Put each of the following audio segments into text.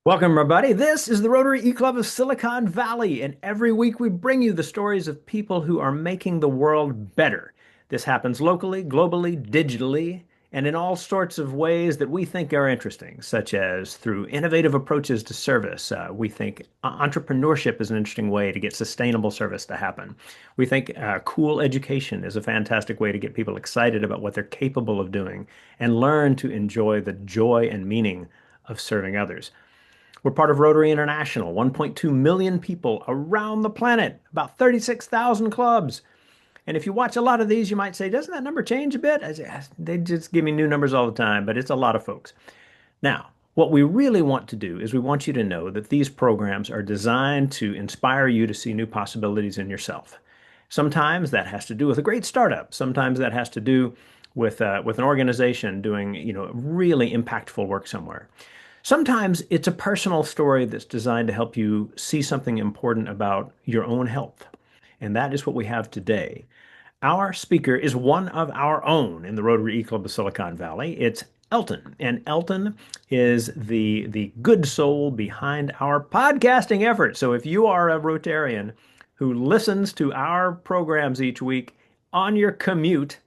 Welcome, everybody. This is the Rotary eClub of Silicon Valley, and every week we bring you the stories of people who are making the world better. This happens locally, globally, digitally, and in all sorts of ways that we think are interesting, such as through innovative approaches to service. We think entrepreneurship is an interesting way to get sustainable service to happen. We think cool education is a fantastic way to get people excited about what they're capable of doing and learn to enjoy the joy and meaning of serving others. We're part of Rotary International, 1.2 million people around the planet, about 36,000 clubs. And if you watch a lot of these, you might say, doesn't that number change a bit? I say, they just give me new numbers all the time, but it's a lot of folks. Now, what we really want to do is we want you to know that these programs are designed to inspire you to see new possibilities in yourself. Sometimes that has to do with a great startup. Sometimes that has to do with an organization doing, really impactful work somewhere. Sometimes it's a personal story that's designed to help you see something important about your own health. And that is what we have today. Our speaker is one of our own in the Rotary eClub of Silicon Valley. It's Elton, and Elton is the good soul behind our podcasting effort. So if you are a Rotarian who listens to our programs each week on your commute,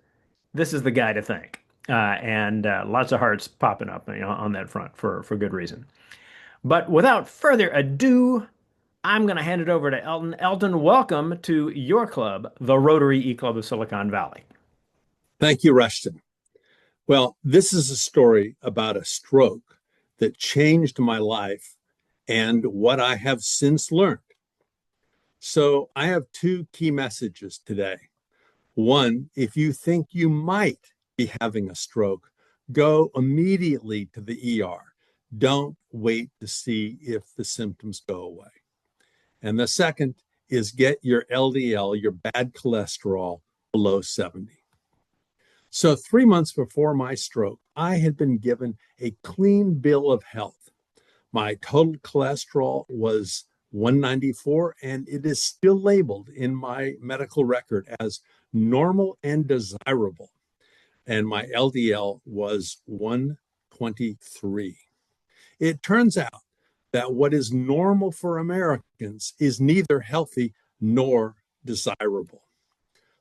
this is the guy to thank. And lots of hearts popping up, on that front for good reason. But without further ado, I'm going to hand it over to Elton. Elton, welcome to your club, the Rotary eClub of Silicon Valley. Thank you, Rushton. Well, this is a story about a stroke that changed my life and what I have since learned. So I have two key messages today. One, if you think you might be having a stroke, go immediately to the ER. Don't wait to see if the symptoms go away. And the second is get your LDL, your bad cholesterol, below 70. So 3 months before my stroke, I had been given a clean bill of health. My total cholesterol was 194, and it is still labeled in my medical record as normal and desirable. And my LDL was 123. It turns out that what is normal for Americans is neither healthy nor desirable.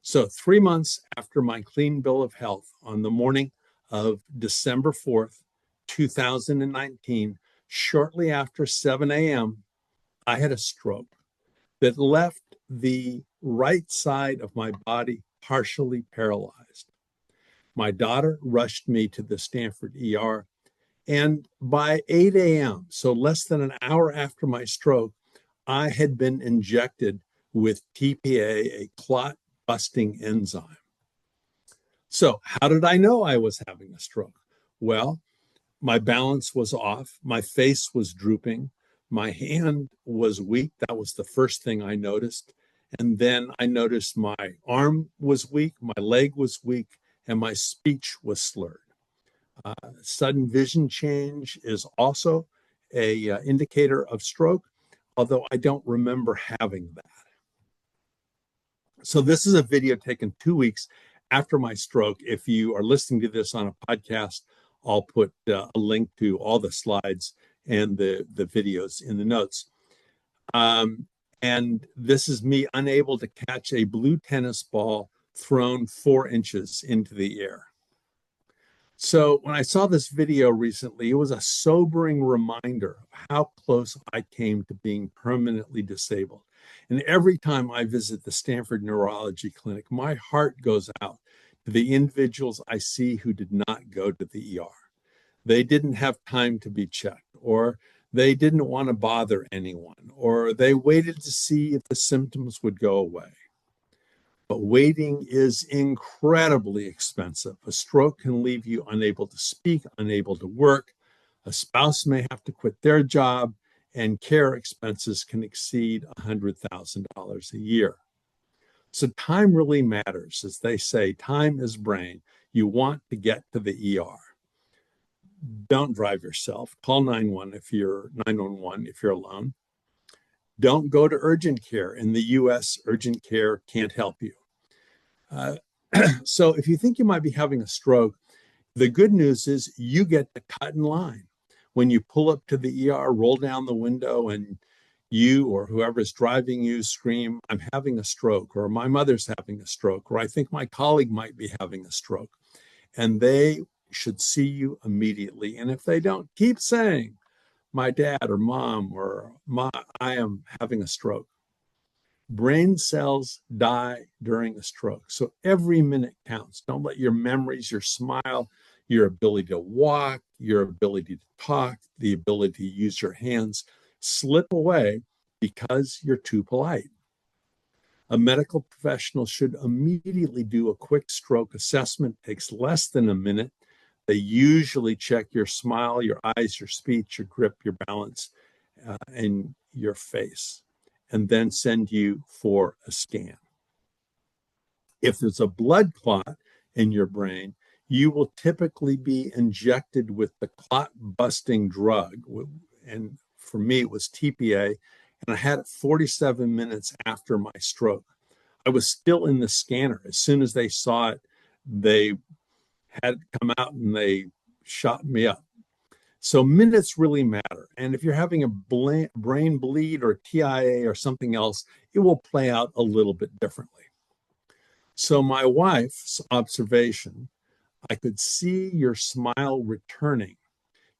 So 3 months after my clean bill of health, on the morning of December 4th, 2019, shortly after 7 a.m., I had a stroke that left the right side of my body partially paralyzed. My daughter rushed me to the Stanford ER, and by 8 a.m., so less than an hour after my stroke, I had been injected with TPA, a clot-busting enzyme. So how did I know I was having a stroke? Well, my balance was off, my face was drooping, my hand was weak. That was the first thing I noticed. And then I noticed my arm was weak, my leg was weak, and my speech was slurred. Sudden vision change is also a indicator of stroke, although I don't remember having that. So this is a video taken 2 weeks after my stroke. If you are listening to this on a podcast, I'll put a link to all the slides and the videos in the notes. And this is me unable to catch a blue tennis ball thrown 4 inches into the air. So when I saw this video recently, it was a sobering reminder of how close I came to being permanently disabled. And every time I visit the Stanford Neurology Clinic, my heart goes out to the individuals I see who did not go to the ER. They didn't have time to be checked, or they didn't want to bother anyone, or they waited to see if the symptoms would go away. But waiting is incredibly expensive. A stroke can leave you unable to speak, unable to work. A spouse may have to quit their job, and care expenses can exceed $100,000 a year. So time really matters. As they say, time is brain. You want to get to the ER. Don't drive yourself. Call 911 if you're alone. Don't go to urgent care. In the US, urgent care can't help you. So if you think you might be having a stroke, the good news is you get to cut in line. when you pull up to the ER, roll down the window, and you or whoever's driving you scream, "I'm having a stroke," or "My mother's having a stroke," or "I think my colleague might be having a stroke." And they should see you immediately. And if they don't, keep saying, "My dad or mom or I am having a stroke." Brain cells die during a stroke. So every minute counts. Don't let your memories, your smile, your ability to walk, your ability to talk, the ability to use your hands slip away because you're too polite. A medical professional should immediately do a quick stroke assessment. It takes less than a minute. They usually check your smile, your eyes, your speech, your grip, your balance, and your face, and then send you for a scan. If there's a blood clot in your brain, you will typically be injected with the clot busting drug. And for me, it was TPA, and I had it 47 minutes after my stroke. I was still in the scanner. As soon as they saw it, they had it come out and they shot me up. So minutes really matter. And if you're having a brain bleed or TIA or something else, it will play out a little bit differently. So my wife's observation, I could see your smile returning,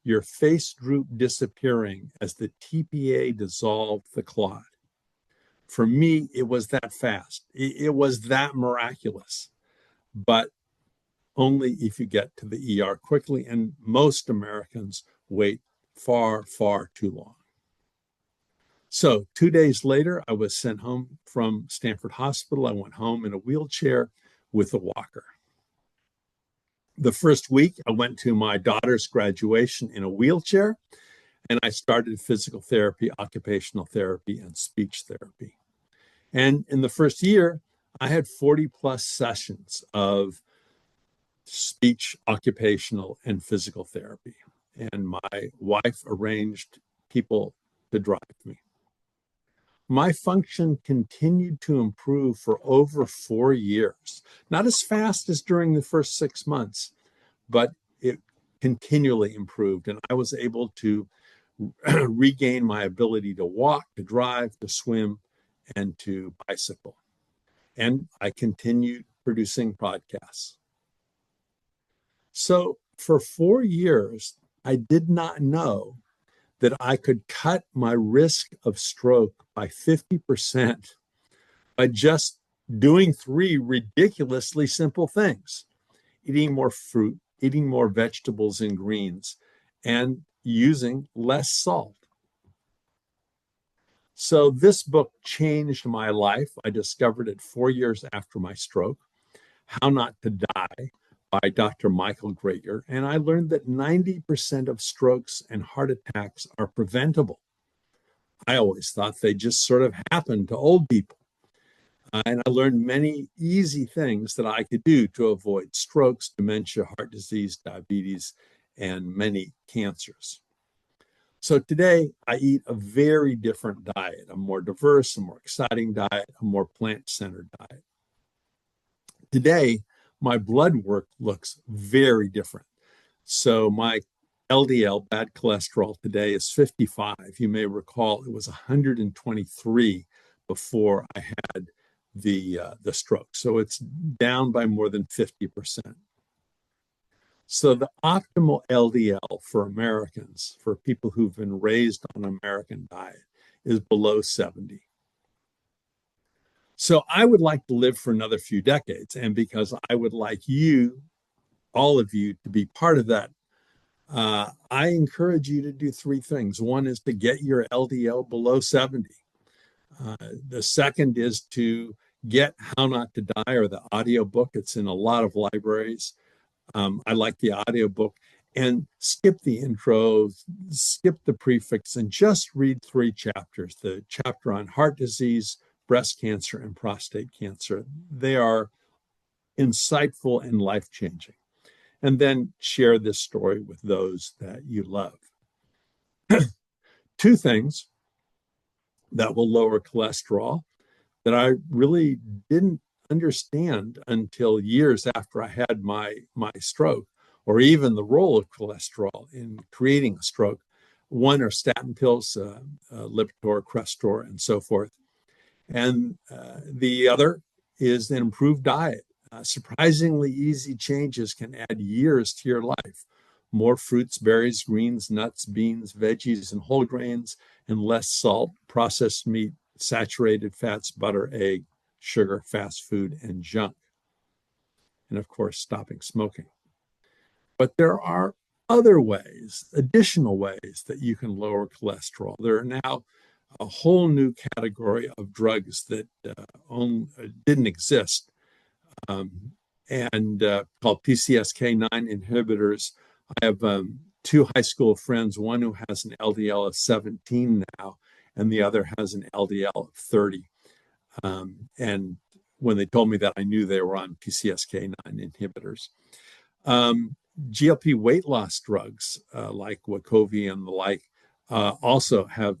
your face droop disappearing as the TPA dissolved the clot. For me, it was that fast. It was that miraculous, but only if you get to the ER quickly. And most Americans wait far, far too long. So 2 days later, I was sent home from Stanford Hospital. I went home in a wheelchair with a walker. The first week, I went to my daughter's graduation in a wheelchair, and I started physical therapy, occupational therapy, and speech therapy. And in the first year, I had 40 plus sessions of speech, occupational, and physical therapy. And my wife arranged people to drive me. My function continued to improve for over 4 years, not as fast as during the first 6 months, but it continually improved. And I was able to regain my ability to walk, to drive, to swim, and to bicycle. And I continued producing podcasts. So for 4 years, I did not know that I could cut my risk of stroke by 50% by just doing 3 ridiculously simple things: eating more fruit, eating more vegetables and greens, and using less salt. So this book changed my life. I discovered it 4 years after my stroke, How Not to Die by Dr. Michael Greger. And I learned that 90% of strokes and heart attacks are preventable. I always thought they just sort of happened to old people. And I learned many easy things that I could do to avoid strokes, dementia, heart disease, diabetes, and many cancers. So today I eat a very different diet, a more diverse, a more exciting diet, a more plant-centered diet. Today, my blood work looks very different. So my LDL, bad cholesterol, today is 55. You may recall it was 123 before I had the stroke. So it's down by more than 50%. So the optimal LDL for Americans, for people who've been raised on an American diet, is below 70. So I would like to live for another few decades. And because I would like you, all of you, to be part of that, I encourage you to do 3 things. One is to get your LDL below 70. The second is to get How Not to Die, or the audiobook. It's in a lot of libraries. I like the audiobook. And skip the intro, skip the prefix, and just read 3 chapters. The chapter on heart disease, breast cancer, and prostate cancer. They are insightful and life-changing. And then share this story with those that you love. 2 things that will lower cholesterol that I really didn't understand until years after I had my stroke. or even the role of cholesterol in creating a stroke. One are statin pills, Lipitor, Crestor, and so forth. And the other is an improved diet. Surprisingly easy changes can add years to your life. More fruits, berries, greens, nuts, beans, veggies, and whole grains, and less salt, processed meat, saturated fats, butter, egg, sugar, fast food, and junk. And of course, stopping smoking. But there are other ways, additional ways that you can lower cholesterol. There are now a whole new category of drugs that didn't exist, and called PCSK9 inhibitors. I have two high school friends, one who has an LDL of 17 now, and the other has an LDL of 30. And when they told me that, I knew they were on PCSK9 inhibitors. GLP weight loss drugs like Wegovy and the like also have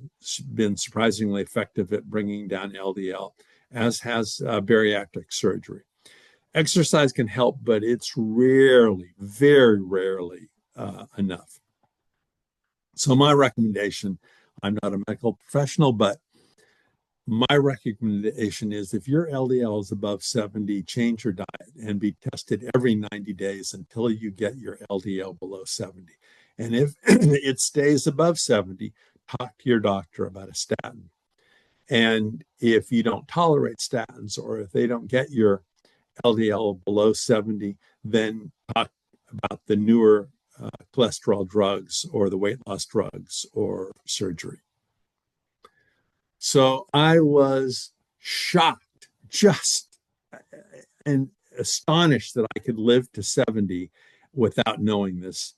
been surprisingly effective at bringing down LDL, as has bariatric surgery. Exercise can help, but it's rarely, very rarely enough. So my recommendation, I'm not a medical professional, but my recommendation is if your LDL is above 70, change your diet and be tested every 90 days until you get your LDL below 70. And if it stays above 70, talk to your doctor about a statin. And if you don't tolerate statins, or if they don't get your LDL below 70, then talk about the newer cholesterol drugs or the weight loss drugs or surgery. So I was shocked, just and astonished that I could live to 70 without knowing this.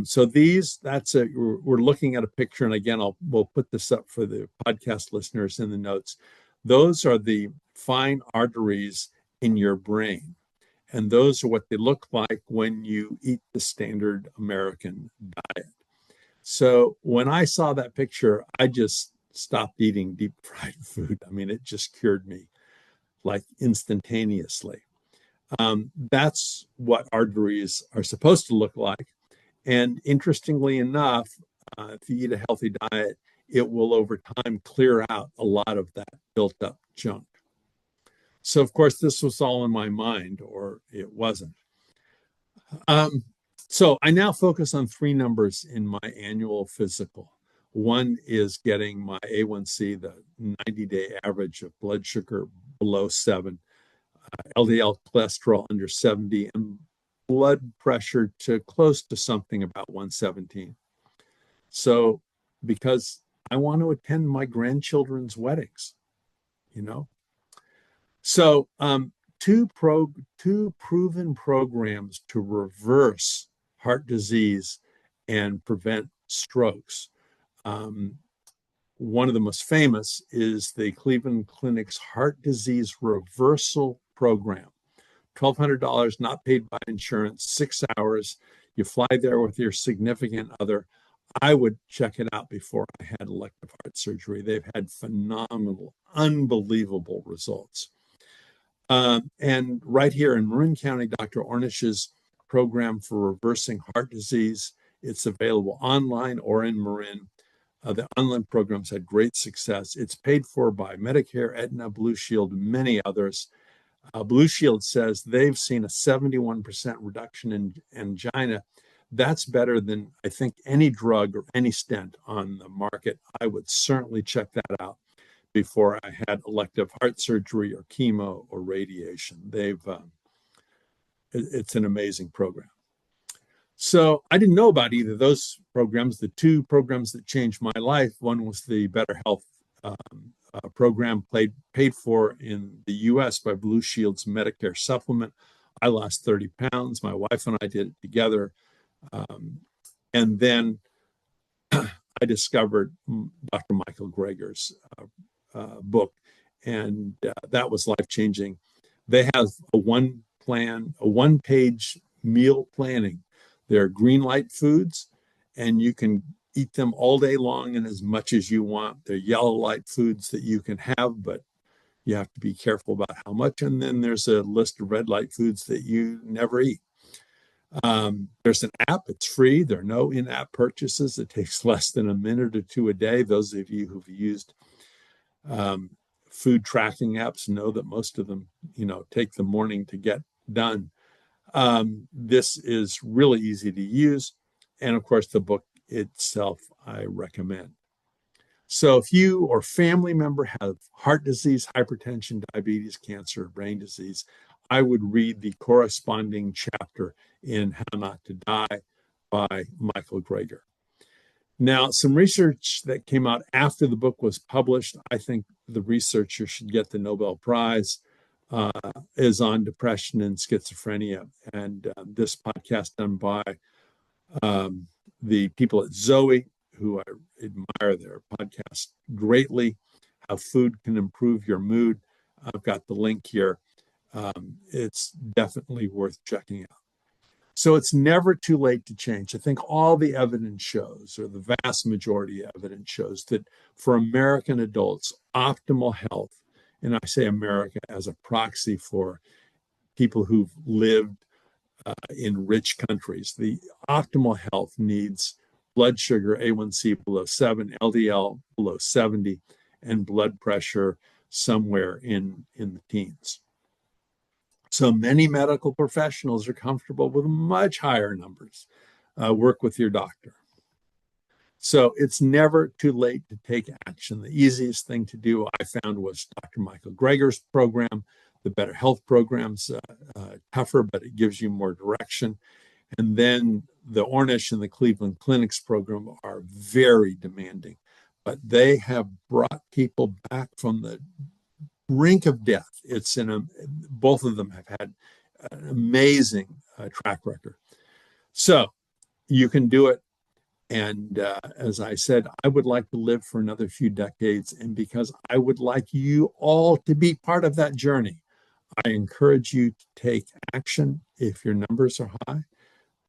So we're looking at a picture, and again, we'll put this up for the podcast listeners in the notes. Those are the fine arteries in your brain. And those are what they look like when you eat the standard American diet. So when I saw that picture, I just stopped eating deep fried food. I mean, it just cured me like instantaneously. That's what arteries are supposed to look like. And interestingly enough, if you eat a healthy diet, it will over time clear out a lot of that built up junk. So, of course, this was all in my mind, or it wasn't. So I now focus on three numbers in my annual physical. One is getting my A1C, the 90-day average of blood sugar below 7, LDL cholesterol under 70, and blood pressure to close to something about 117. So because I want to attend my grandchildren's weddings, you know. So two proven programs to reverse heart disease and prevent strokes. One of the most famous is the Cleveland Clinic's Heart Disease Reversal Program. $1,200, not paid by insurance, 6 hours. You fly there with your significant other. I would check it out before I had elective heart surgery. They've had phenomenal, unbelievable results. And right here in Marin County, Dr. Ornish's program for reversing heart disease, it's available online or in Marin. The online programs had great success. It's paid for by Medicare, Aetna, Blue Shield, many others. Blue Shield says they've seen a 71% reduction in angina. That's better than, I think, any drug or any stent on the market. I would certainly check that out before I had elective heart surgery or chemo or radiation. It's an amazing program. So I didn't know about either of those programs. The two programs that changed my life, one was the Better Health program paid for in the U.S. by Blue Shield's Medicare supplement. I lost 30 pounds. My wife and I did it together. And then I discovered Dr. Michael Greger's book, and that was life-changing. They have a one-page meal planning. They're green light foods, and you can eat them all day long and as much as you want. They're yellow light foods that you can have, but you have to be careful about how much. And then there's a list of red light foods that you never eat. There's an app, it's free. There are no in-app purchases. It takes less than a minute or two a day. Those of you who've used um, food tracking apps know that most of them, take the morning to get done. This is really easy to use. And of course, the book itself, I recommend. So if you or family member have heart disease, hypertension, diabetes, cancer, brain disease, I would read the corresponding chapter in How Not to Die by Michael Greger. Now, some research that came out after the book was published, I think the researcher should get the Nobel Prize, is on depression and schizophrenia. And this podcast done by the people at Zoe, who I admire their podcast greatly, How Food Can Improve Your Mood. I've got the link here. It's definitely worth checking out. So it's never too late to change. I think all the evidence shows, or the vast majority of evidence shows, that for American adults, optimal health, and I say America as a proxy for people who've lived in rich countries, the optimal health needs blood sugar A1C below 7, LDL below 70, and blood pressure somewhere in the teens. So many medical professionals are comfortable with much higher numbers. Work with your doctor. So it's never too late to take action. The easiest thing to do, I found, was Dr. Michael Greger's program. The Better Health program's tougher, but it gives you more direction. And then the Ornish and the Cleveland Clinic's program are very demanding, but they have brought people back from the brink of death. Both of them have had an amazing track record. So you can do it. And as I said, I would like to live for another few decades. And because I would like you all to be part of that journey, I encourage you to take action if your numbers are high.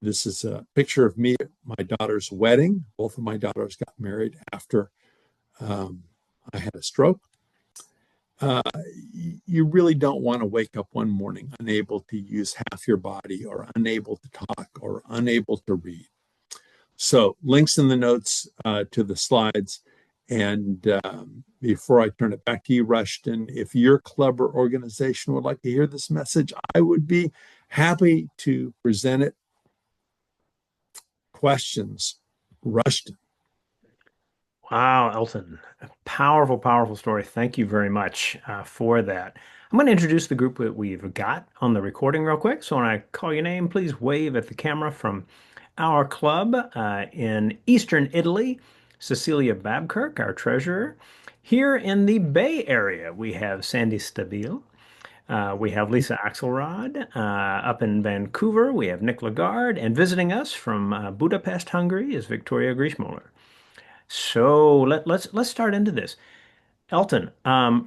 This is a picture of me at my daughter's wedding. Both of my daughters got married after I had a stroke. You really don't want to wake up one morning unable to use half your body, or unable to talk, or unable to read. So links in the notes to the slides. And before I turn it back to you, Rushton, if your club or organization would like to hear this message, I would be happy to present it. Questions, Rushton. Wow, Elton, a powerful, powerful story. Thank you very much for that. I'm going to introduce the group that we've got on the recording real quick. So when I call your name, please wave at the camera from our club in Eastern Italy. Cecilia Babkirk, our treasurer. Here in the Bay Area, we have Sandy Stabile. We have Lisa Axelrod up in Vancouver. We have Nick Lagarde, and visiting us from Budapest, Hungary, is Victoria Grieschmoller. So let's start into this. Elton,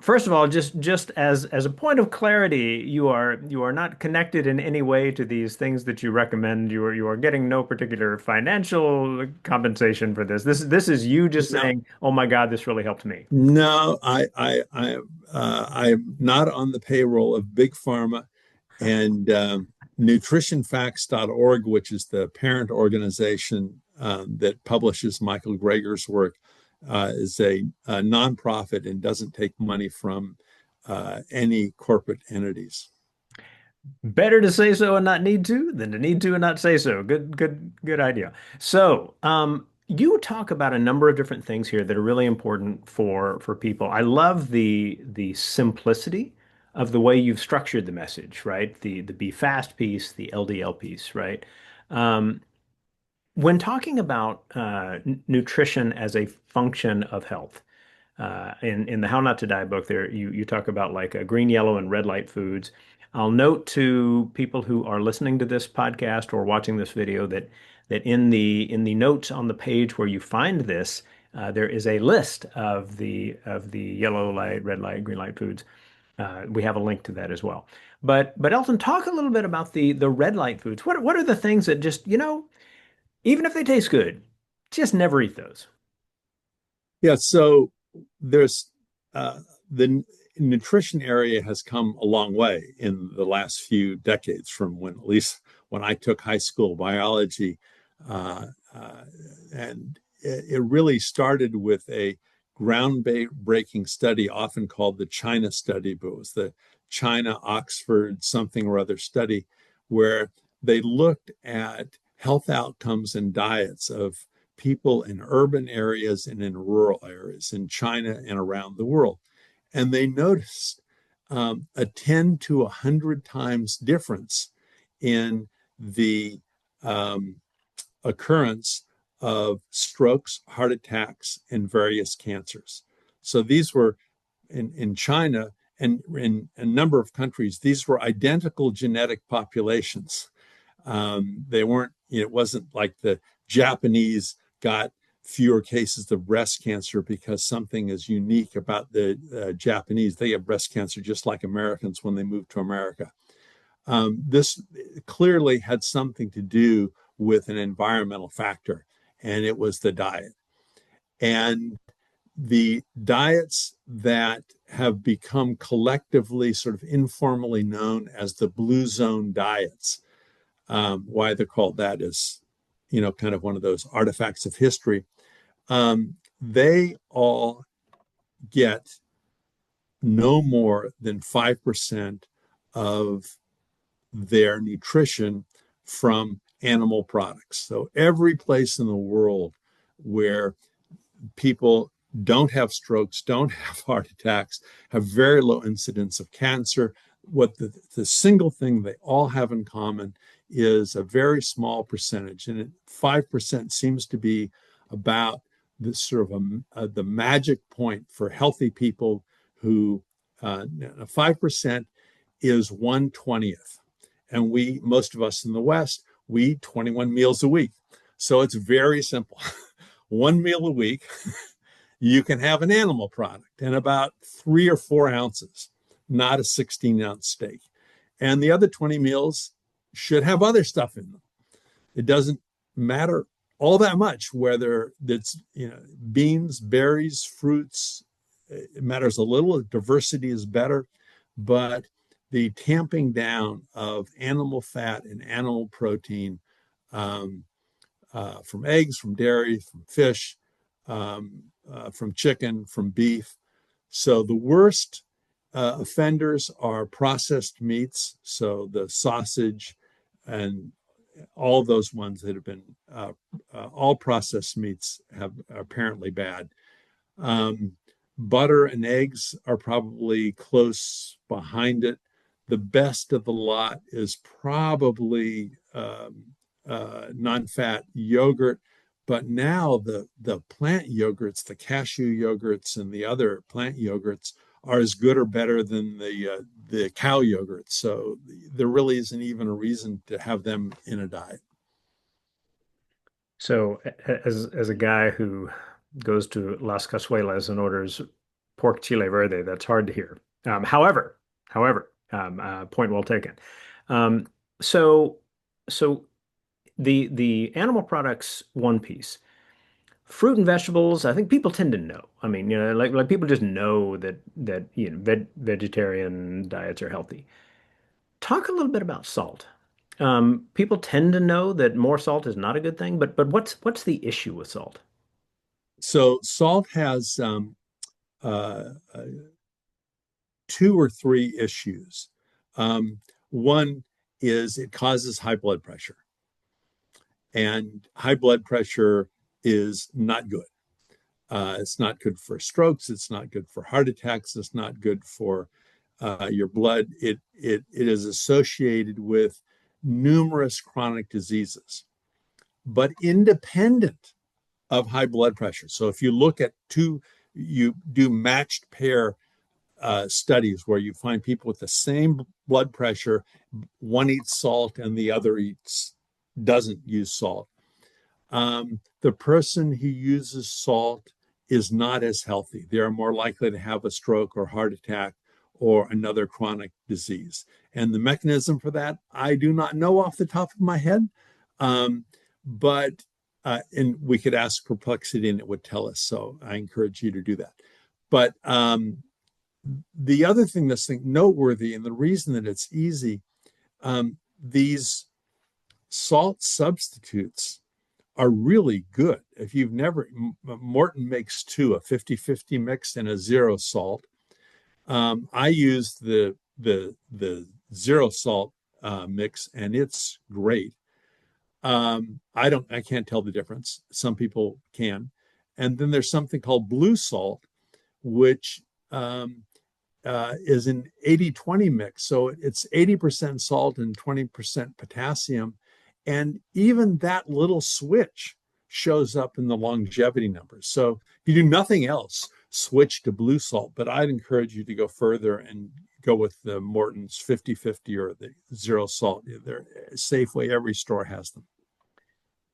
first of all, just as a point of clarity, you are not connected in any way to these things that you recommend. You are getting no particular financial compensation for this. This is you just saying, "Oh my God, this really helped me." No, I'm not on the payroll of Big Pharma, and nutritionfacts.org, which is the parent organization that publishes Michael Greger's work, is a nonprofit and doesn't take money from any corporate entities. Better to say so and not need to than to need to and not say so. Good idea. So, you talk about a number of different things here that are really important for people. I love the simplicity of the way you've structured the message, right? The be fast piece, the LDL piece, right? Um, when talking about nutrition as a function of health, in the How Not to Die book, there you talk about like green, yellow, and red light foods. I'll note to people who are listening to this podcast or watching this video that in the notes on the page where you find this, there is a list of the yellow light, red light, green light foods. We have a link to that as well. But Elton, talk a little bit about the red light foods. What are the things that just, even if they taste good, just never eat those? Yeah, so there's the nutrition area has come a long way in the last few decades from when at least when I took high school biology. Uh, and it really started with a groundbreaking study, often called the China study, but it was the China Oxford something or other study, where they looked at health outcomes and diets of people in urban areas and in rural areas in China and around the world. And they noticed a 10 to 100 times difference in the occurrence of strokes, heart attacks, and various cancers. So these were in China and in a number of countries, these were identical genetic populations. They weren't, it wasn't like the Japanese got fewer cases of breast cancer because something is unique about the Japanese. They have breast cancer just like Americans when they moved to America. This clearly had something to do with an environmental factor, and it was the diet. And the diets that have become collectively sort of informally known as the blue zone diets, why they're called that is, kind of one of those artifacts of history. They all get no more than 5% of their nutrition from animal products. So every place in the world where people don't have strokes, don't have heart attacks, have very low incidence of cancer, what the single thing they all have in common is a very small percentage, and 5% seems to be about this sort of the magic point for healthy people who 5% is 1/20th. And most of us in the West, we eat 21 meals a week. So it's very simple. One meal a week, you can have an animal product and about 3 or 4 ounces, not a 16-ounce steak. And the other 20 meals should have other stuff in them. It doesn't matter all that much whether it's beans, berries, fruits. It matters a little. Diversity is better, but the tamping down of animal fat and animal protein from eggs, from dairy, from fish, from chicken, from beef. So the worst offenders are processed meats. So the sausage and all those ones that have been, all processed meats are apparently bad. Butter and eggs are probably close behind it. The best of the lot is probably non-fat yogurt, but now the plant yogurts, the cashew yogurts, and the other plant yogurts are as good or better than the cow yogurts. So there really isn't even a reason to have them in a diet. So, as a guy who goes to Las Cazuelas and orders pork chile verde, that's hard to hear. However, point well taken. Um, so, so the animal products one piece, fruit and vegetables. I think people tend to know. I mean, like people just know that vegetarian diets are healthy. Talk a little bit about salt. People tend to know that more salt is not a good thing, but what's the issue with salt? So salt has uh, 2 or 3 issues. One is it causes high blood pressure, and high blood pressure is not good. It's not good for strokes. It's not good for heart attacks. It's not good for your blood. It is associated with numerous chronic diseases, but independent of high blood pressure. So if you look at you do matched pair studies where you find people with the same blood pressure, one eats salt and the other doesn't use salt. The person who uses salt is not as healthy. They are more likely to have a stroke or heart attack or another chronic disease. And the mechanism for that, I do not know off the top of my head. But and we could ask Perplexity and it would tell us. So I encourage you to do that. But the other thing that's noteworthy, and the reason that it's easy, these salt substitutes are really good. If you've never, Morton makes two, a 50-50 mix and a zero salt. I use the zero salt mix, and it's great. I can't tell the difference. Some people can. And then there's something called blue salt, which is an 80-20 mix. So it's 80% salt and 20% potassium. And even that little switch shows up in the longevity numbers. So if you do nothing else, switch to blue salt. But I'd encourage you to go further and go with the Morton's 50-50 or the zero salt. They're Safeway, every store has them.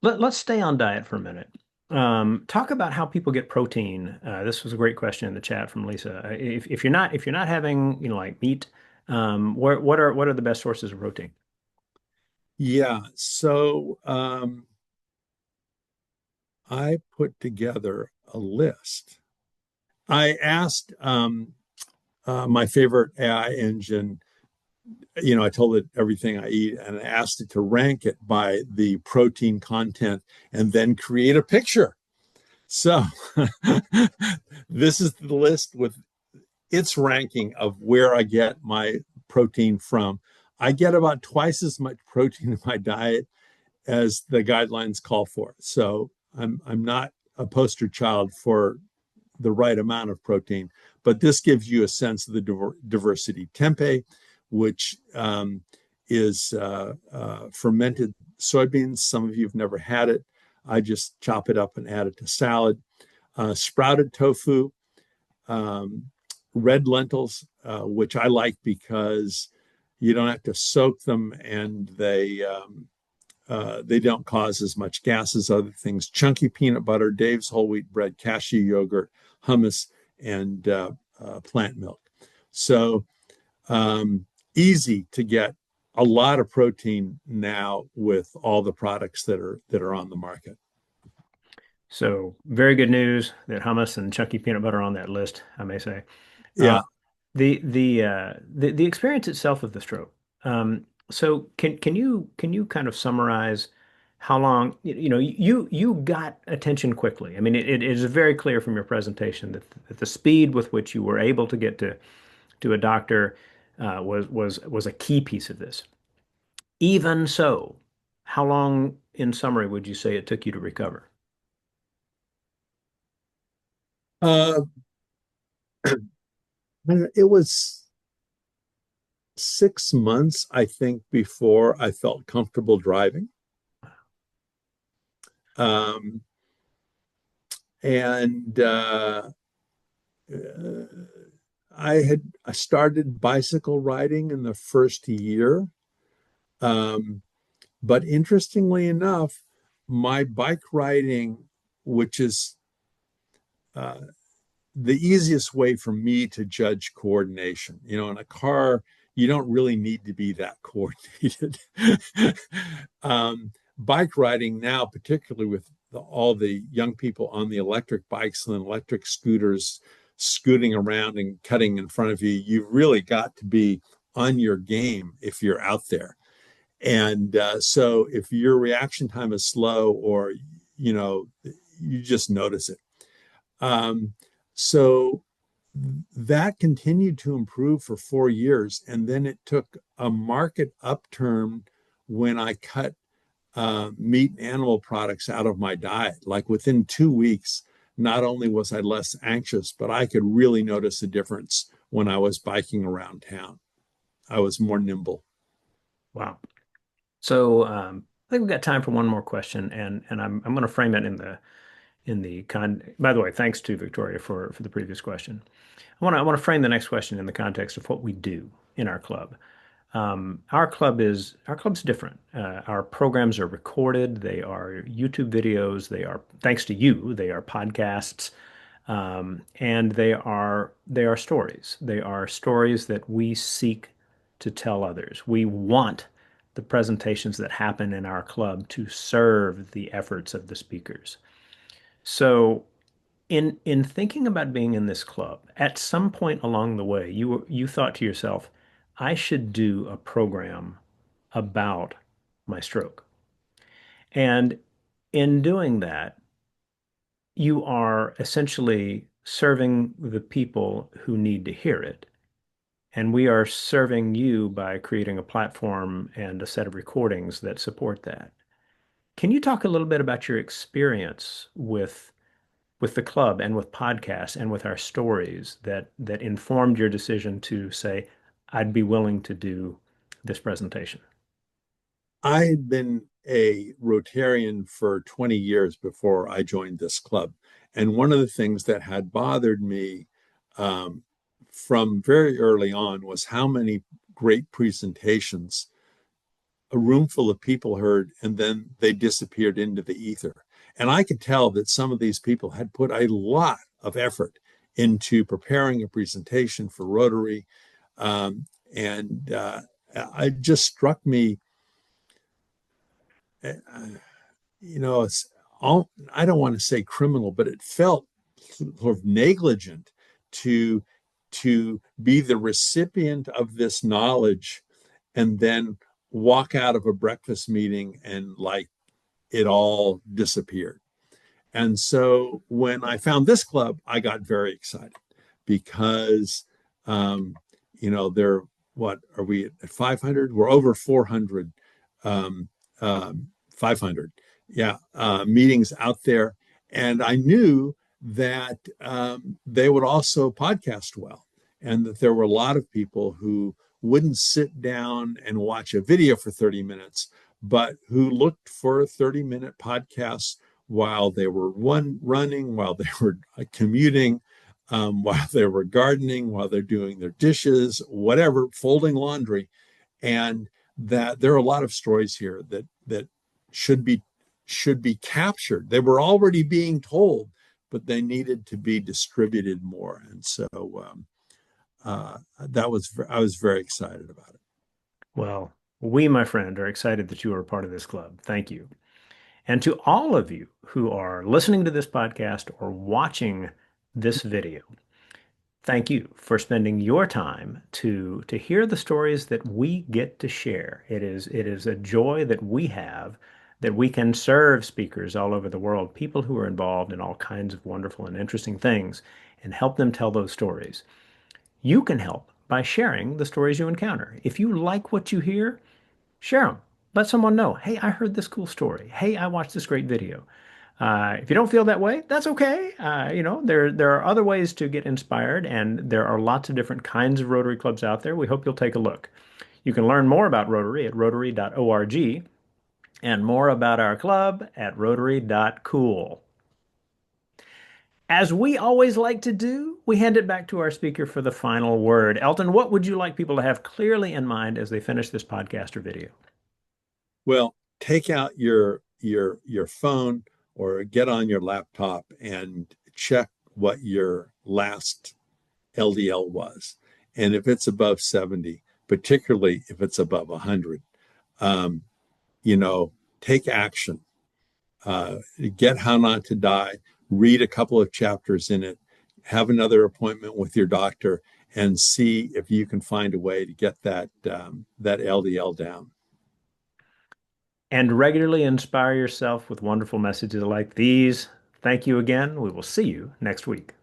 Let's stay on diet for a minute. Talk about how people get protein. This was a great question in the chat from Lisa. If you're not having, like meat, what are the best sources of protein? Yeah. So I put together a list. I asked my favorite AI engine, I told it everything I eat, and I asked it to rank it by the protein content and then create a picture. So this is the list with its ranking of where I get my protein from. I get about twice as much protein in my diet as the guidelines call for. So I'm not a poster child for the right amount of protein, but this gives you a sense of the diversity. Tempeh, which is fermented soybeans. Some of you have never had it. I just chop it up and add it to salad. Sprouted tofu, red lentils, which I like because you don't have to soak them, and they don't cause as much gas as other things. Chunky peanut butter, Dave's whole wheat bread, cashew yogurt, hummus, and plant milk. So easy to get a lot of protein now with all the products that are on the market. So very good news that hummus and chunky peanut butter are on that list, I may say. Uh, Yeah. the experience itself of the stroke. So can you kind of summarize how long you got attention quickly? I mean, it is very clear from your presentation that the speed with which you were able to get to a doctor was a key piece of this. Even so, how long, in summary, would you say it took you to recover? Uh, it was 6 months, I think, before I felt comfortable driving. Um, and I started bicycle riding in the first year. Um, but interestingly enough, my bike riding, which is uh, the easiest way for me to judge coordination. In a car, you don't really need to be that coordinated. Bike riding now, particularly with all the young people on the electric bikes and electric scooters scooting around and cutting in front of you, you've really got to be on your game if you're out there. And so if your reaction time is slow, or, you just notice it. Um, so that continued to improve for 4 years. And then it took a market upturn when I cut meat and animal products out of my diet. Like within 2 weeks, not only was I less anxious, but I could really notice a difference when I was biking around town. I was more nimble. Wow. So I think we've got time for one more question, and I'm going to frame it in the con. By the way, thanks to Victoria for the previous question. I want to frame the next question in the context of what we do in our club. Our club's different. Our programs are recorded. They are YouTube videos. They are, thanks to you, they are podcasts, and they are stories. They are stories that we seek to tell others. We want the presentations that happen in our club to serve the efforts of the speakers. So in thinking about being in this club, at some point along the way, you thought to yourself, I should do a program about my stroke. And in doing that, you are essentially serving the people who need to hear it. And we are serving you by creating a platform and a set of recordings that support that. Can you talk a little bit about your experience with the club and with podcasts and with our stories that informed your decision to say, I'd be willing to do this presentation? I had been a Rotarian for 20 years before I joined this club. And one of the things that had bothered me um, from very early on was how many great presentations a room full of people heard and then they disappeared into the ether. And I could tell that some of these people had put a lot of effort into preparing a presentation for Rotary. Um, and it just struck me, uh, it's all, I don't want to say criminal, but it felt sort of negligent to be the recipient of this knowledge and then walk out of a breakfast meeting and like it all disappeared. And so when I found this club, I got very excited because, um, they're, what are we at 500? We're over 400, 500, yeah, meetings out there. And I knew that they would also podcast well, and that there were a lot of people who wouldn't sit down and watch a video for 30 minutes, but who looked for 30-minute podcasts while they were running, while they were commuting, while they were gardening, while they're doing their dishes, whatever, folding laundry. And that there are a lot of stories here that should be captured. They were already being told, but they needed to be distributed more. And so I was very excited about it. Well, we, my friend, are excited that you are a part of this club. Thank you. And to all of you who are listening to this podcast or watching this video, thank you for spending your time to hear the stories that we get to share. It is a joy that we have that we can serve speakers all over the world, people who are involved in all kinds of wonderful and interesting things, and help them tell those stories. You can help by sharing the stories you encounter. If you like what you hear, share them. Let someone know, hey, I heard this cool story. Hey, I watched this great video. If you don't feel that way, that's okay. There are other ways to get inspired, and there are lots of different kinds of Rotary clubs out there. We hope you'll take a look. You can learn more about Rotary at rotary.org and more about our club at rotary.cool. As we always like to do, we hand it back to our speaker for the final word. Elton, what would you like people to have clearly in mind as they finish this podcast or video? Well, take out your phone or get on your laptop and check what your last LDL was. And if it's above 70, particularly if it's above 100, um, you know, take action. Get How Not to Die, read a couple of chapters in it, have another appointment with your doctor, and see if you can find a way to get that LDL down. And regularly inspire yourself with wonderful messages like these. Thank you again. We will see you next week.